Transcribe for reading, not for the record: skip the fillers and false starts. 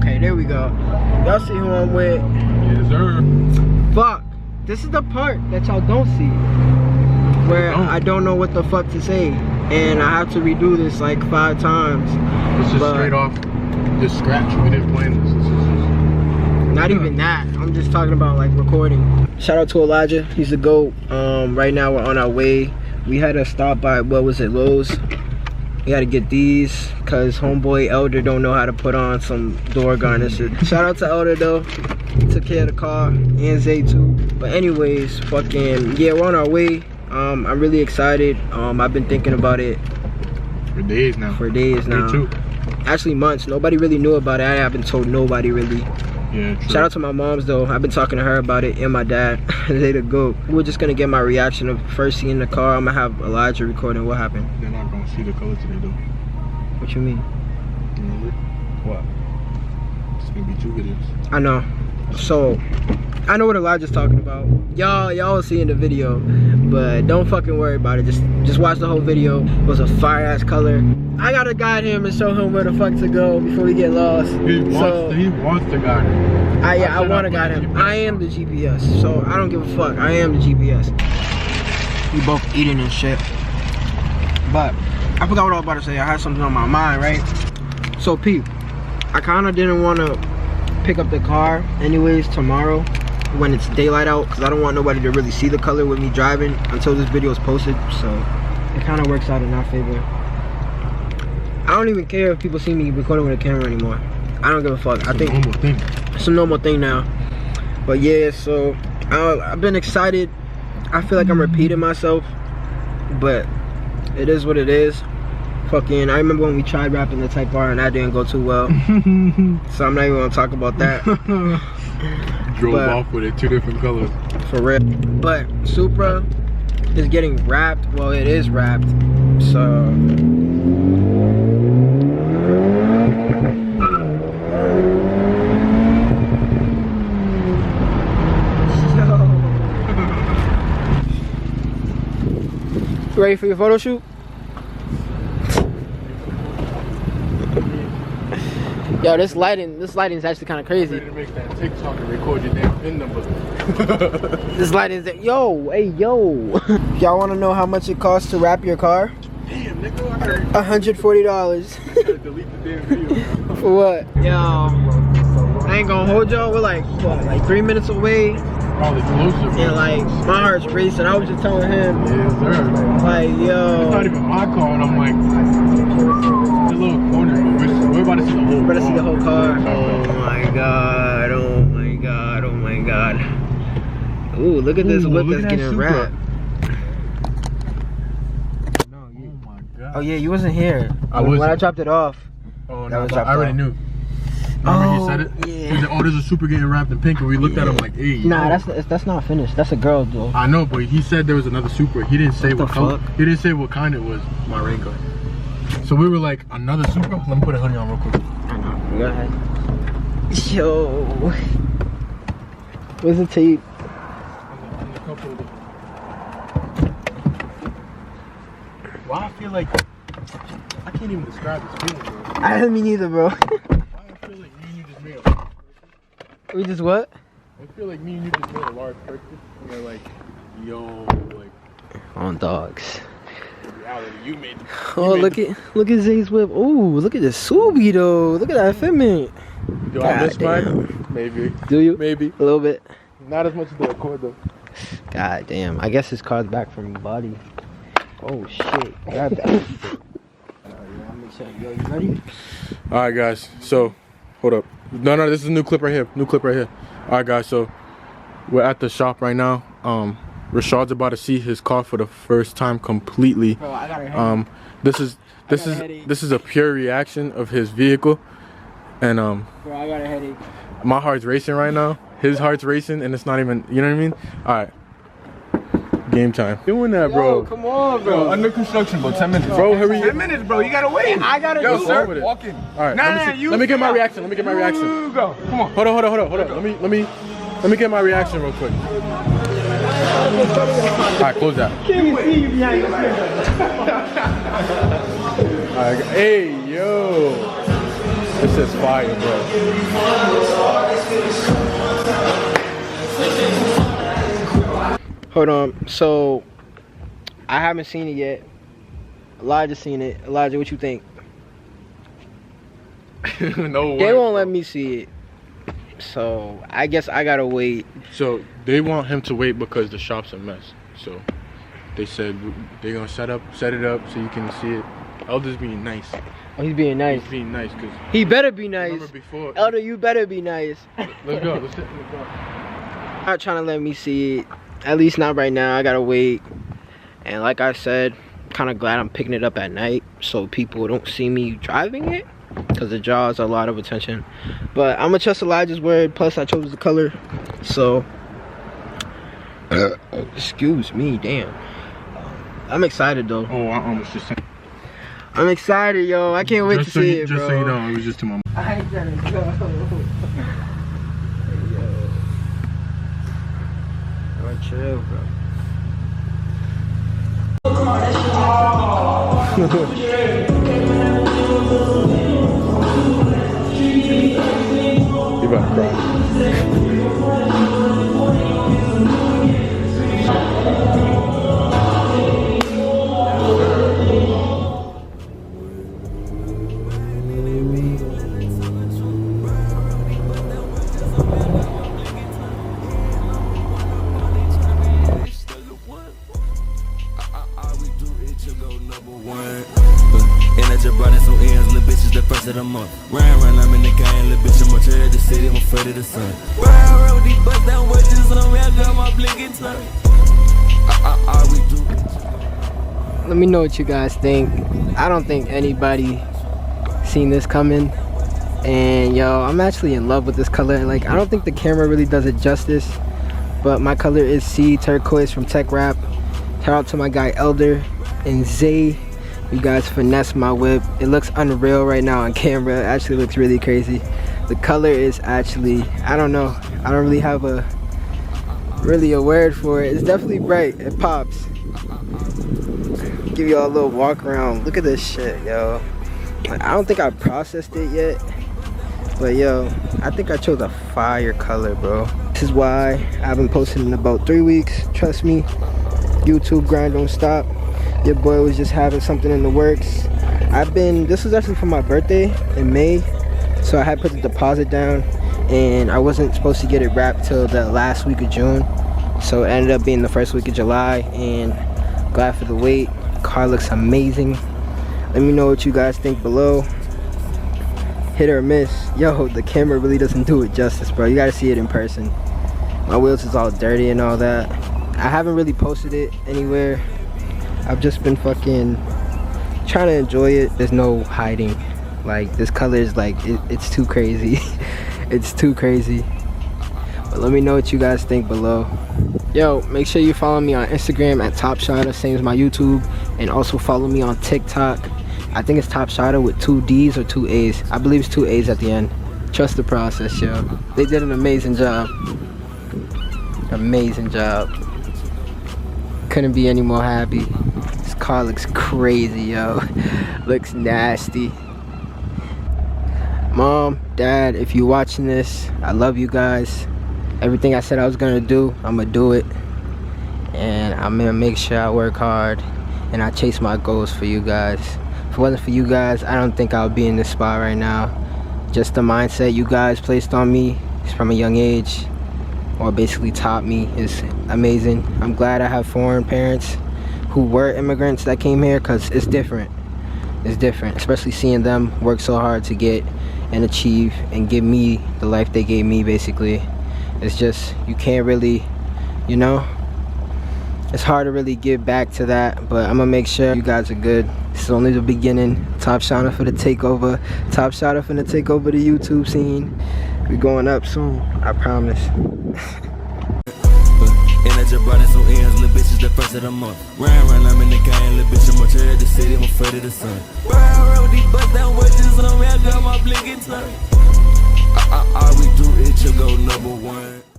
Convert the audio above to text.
Okay, there we go. Y'all see who I'm with? Yes, sir. Fuck. This is the part that y'all don't see. Where I don't know what the fuck to say. And I have to redo this like 5 times. This is straight off. Just scratch. We didn't plan this. Not even that. I'm just talking about like recording. Shout out to Elijah. He's the GOAT. Right now we're on our way. We had to stop by, what was it, Lowe's? We had to get these because homeboy Elder don't know how to put on some door garnishes. Shout out to Elder though. He took care of the car, and Zay too. But anyways, fucking yeah, we're on our way. I'm really excited. I've been thinking about it for days now. Me too. Actually months. Nobody really knew about it. I haven't told nobody really. Yeah, true. Shout out to my moms though. I've been talking to her about it, and my dad. They the GOAT. We're just gonna get my reaction of first seeing the car. I'm gonna have Elijah recording what happened. They're not gonna see the color today though. What you mean? What? It's gonna be 2 videos. I know. So I know what Elijah's talking about. Y'all will see in the video, but don't fucking worry about it. Just watch the whole video. It was a fire ass color. I gotta guide him and show him where the fuck to go before we get lost. He wants to guide him. I want to guide him. I am the GPS, so I don't give a fuck. I am the GPS. We both eating and shit. But I forgot what I was about to say. I had something on my mind, right? So Pete, I kind of didn't want to pick up the car anyways tomorrow when it's daylight out, because I don't want nobody to really see the color with me driving until this video is posted. So it kind of works out in our favor. I don't even care if people see me recording with a camera anymore. I don't give a fuck. I think it's a normal thing now. But yeah, so I've been excited. I feel like I'm repeating myself, but it is what it is. Fucking, I remember when we tried rapping the Type R and that didn't go too well. So I'm not even gonna talk about that. Drove off with it, 2 different colors. For real. But Supra is getting wrapped. Well, it is wrapped. So you ready for your photo shoot? Yo, this lighting is actually kind of crazy. Ready to make that TikTok and record your damn PIN number. This lighting is hey yo. Y'all want to know how much it costs to wrap your car? Damn, nigga, I heard. $140. I gotta delete the damn video. For what? Yo, I ain't gonna hold y'all. We're like what, like 3 minutes away. Probably closer. And like my heart's racing. I was just telling him. Yes, sir. Like yo. It's not even my car, and I'm like, it's a little corner, but we're about to see the whole car. We're about to see the whole car. Oh my god. Oh my god. Oh my god. Ooh, look at this whip that's getting wrapped. Oh my god. Oh yeah, you wasn't here. When I dropped it off. Oh no, I already knew. Remember he said it? Yeah. He said, oh, there's a Supra getting wrapped in pink, and we looked at him like, hey. Nah, that's not finished. That's a girl though. I know, but he said there was another Supra. He didn't say what color. He didn't say what kind it was. My rain car. So we were like, another Supra? Let me put a hoodie on real quick. I know. Go ahead. Yo. Where's the tape? Why I feel like I can't even describe this feeling, bro. I mean neither, bro. Why I feel like me and you just made a We just what? I feel like me and you just made a large purchase. And they're like, yo, like On dogs. in reality, you made the Look at Zay's whip. Ooh, look at this Subi though. Look at that fitment. Do I miss mine? Maybe. Do you? Maybe. A little bit. Not as much as the Accord though. God damn. I guess his car's back from body. Oh shit. Grab that. Yo, you ready? Alright guys, so hold up. No, this is a new clip right here. Alright guys, so we're at the shop right now. Rashad's about to see his car for the first time completely. Bro, I got a headache. This is a pure reaction of his vehicle. And Bro, I got a headache. my heart's racing right now. His heart's racing and it's not even, you know what I mean? Alright. Game time. Doing that, bro. Yo, come on, bro. Under construction, bro. 10 minutes. Bro, hurry. 10 minutes, bro. You gotta wait. I gotta Yo, do sir, with it. walk in. Alright, let me get my reaction. Let me get my reaction. You go. Come on. Hold on. Let me get my reaction real quick. Alright, close that. Alright, hey, yo. This is fire, bro. Hold on. So I haven't seen it yet. Elijah's seen it. Elijah, what you think? No way. They won't let me see it. So I guess I gotta wait. So they want him to wait because the shop's a mess. So they said they're gonna set it up so you can see it. Elder's being nice. Oh, he's being nice. He's being nice because He better be nice. remember before. Elder, you better be nice. Let's go. Let's go. Not trying to let me see it. At least not right now. I gotta wait. And like I said, kind of glad I'm picking it up at night so people don't see me driving it, because it draws a lot of attention. But I'm gonna trust Elijah's word. Plus I chose the color, so excuse me, damn. I'm excited though. Oh, I almost just saying. I'm excited, yo. I can't wait to see it, bro. Just so you know, it was just to my. I ain't gonna go. Yo, chill, bro. You about to cry. Of the month. Run, I'm in the game, little bitch, I'm mature at the city, I'm afraid of the sun. Ride with these bust down wedges on me, I got my blinking tongue. We do. Let me know what you guys think. I don't think anybody seen this coming. And yo, I'm actually in love with this color. Like, I don't think the camera really does it justice, but my color is Sea Turquoise from Tech Rap. Shout out to my guy Elder and Zay. You guys finesse my whip. It looks unreal right now on camera. It actually looks really crazy. The color is actually, I don't know. I don't really have a word for it. It's definitely bright. It pops. Give y'all a little walk around. Look at this shit, yo. I don't think I processed it yet. But yo, I think I chose a fire color, bro. This is why I haven't posted in about 3 weeks. Trust me. YouTube grind don't stop. Your boy was just having something in the works. This was actually for my birthday in May, so I had put the deposit down, and I wasn't supposed to get it wrapped till the last week of June, so it ended up being the first week of July, and glad for the wait. Car looks amazing. Let me know what you guys think below. Hit or miss. Yo, the camera really doesn't do it justice, bro. You gotta see it in person. My wheels is all dirty and all that. I haven't really posted it anywhere. I've just been fucking trying to enjoy it. There's no hiding. Like, this color is like, it's too crazy. It's too crazy. But let me know what you guys think below. Yo, make sure you follow me on Instagram at Topshada, same as my YouTube. And also follow me on TikTok. I think it's Topshada with 2 D's or 2 A's. I believe it's 2 A's at the end. Trust the process, yo. They did an amazing job. Amazing job. Couldn't be any more happy. This car looks crazy, yo. Looks nasty. Mom, Dad, if you're watching this, I love you guys. Everything I said I was gonna do, I'm gonna do it. And I'm gonna make sure I work hard and I chase my goals for you guys. If it wasn't for you guys, I don't think I would be in this spot right now. Just the mindset you guys placed on me from a young age, or basically taught me, is amazing. I'm glad I have foreign parents who were immigrants that came here, because it's different. It's different, especially seeing them work so hard to get and achieve and give me the life they gave me, basically. It's just, you can't really, you know, it's hard to really give back to that, but I'm gonna make sure you guys are good. This is only the beginning. Topshada for the takeover. Topshada for the takeover the YouTube scene. We're going up soon, I promise. And I just brought in some ends, little bitches the first of the month. Run, I'm in the game, little bitch, I'm mature at the city, I'm afraid of the sun. Ride with these bust down wedges on me, I got my blinking tongue. We do it, you go #1.